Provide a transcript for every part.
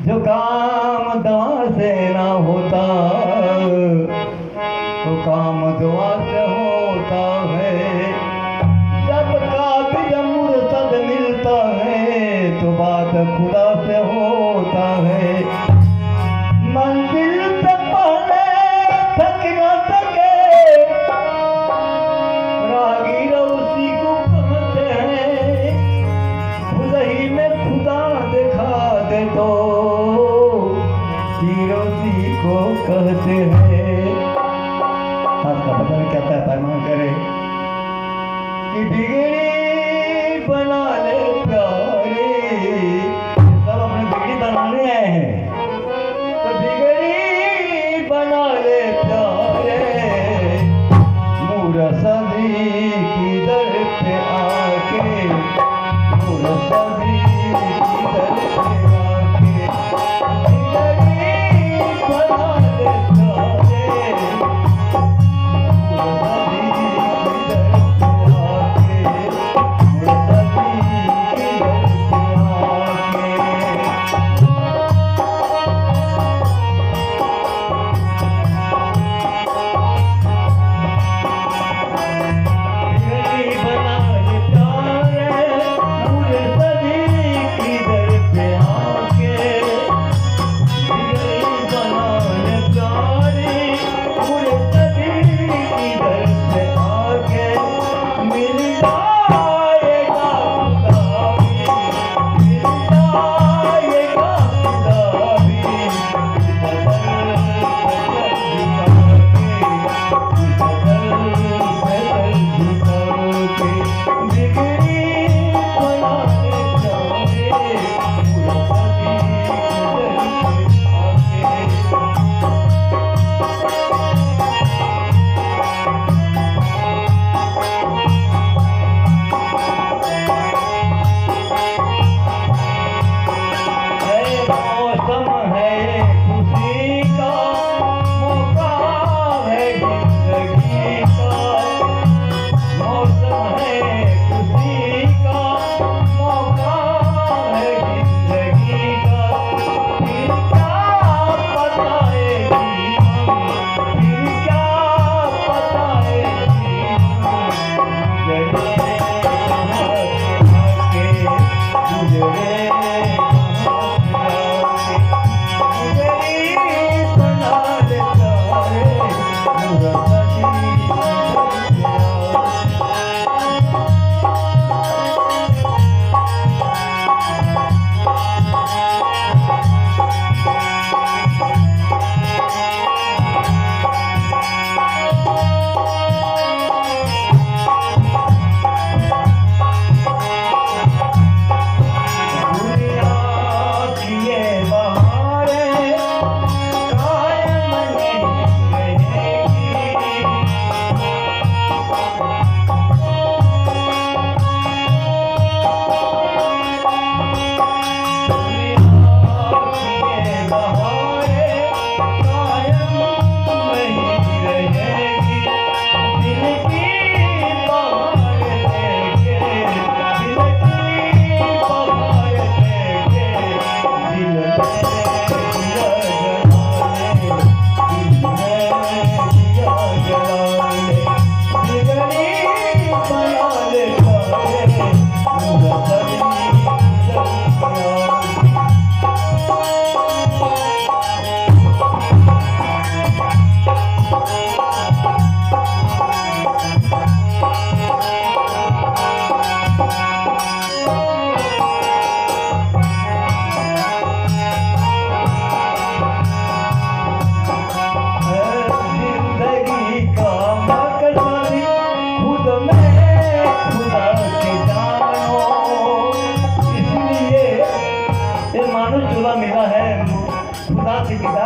जो काम दवा से ना होता वो काम दुआ से होता है। जब काबिल मुर्शद मिलता है तो बात खुदा से होता है। मंजिल से पहले थक ना सके रागीर उसी को कहते हैं। खुद ही में खुदा दिखा दे तो उसी को कहते हैं। आज का पता नहीं कहता है पैमान करे कि बिगड़ी बना ले प्यारे। सब अपने बिगड़ी बनाने आए हैं तो बिगड़ी बना ले प्यारे। मुरसदी की दर पे आके मुरसदी की दर पे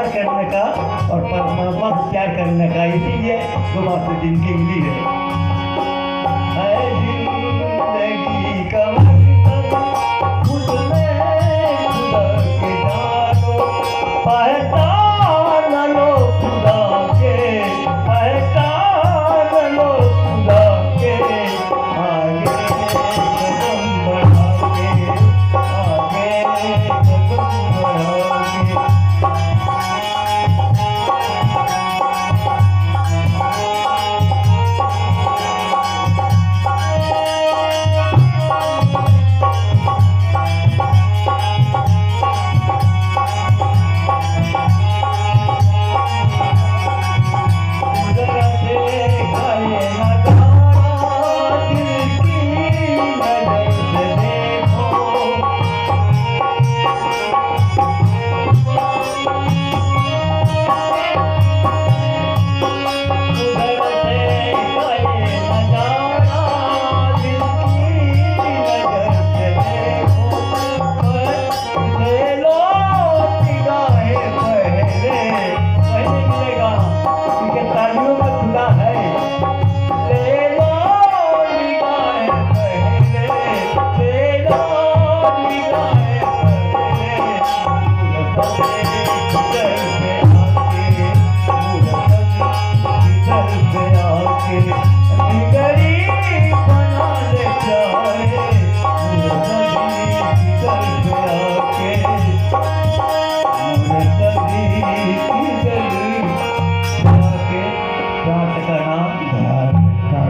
करने का और परमात्मा को प्यार करने का, इसीलिए दो बातें जिनकी मिली है।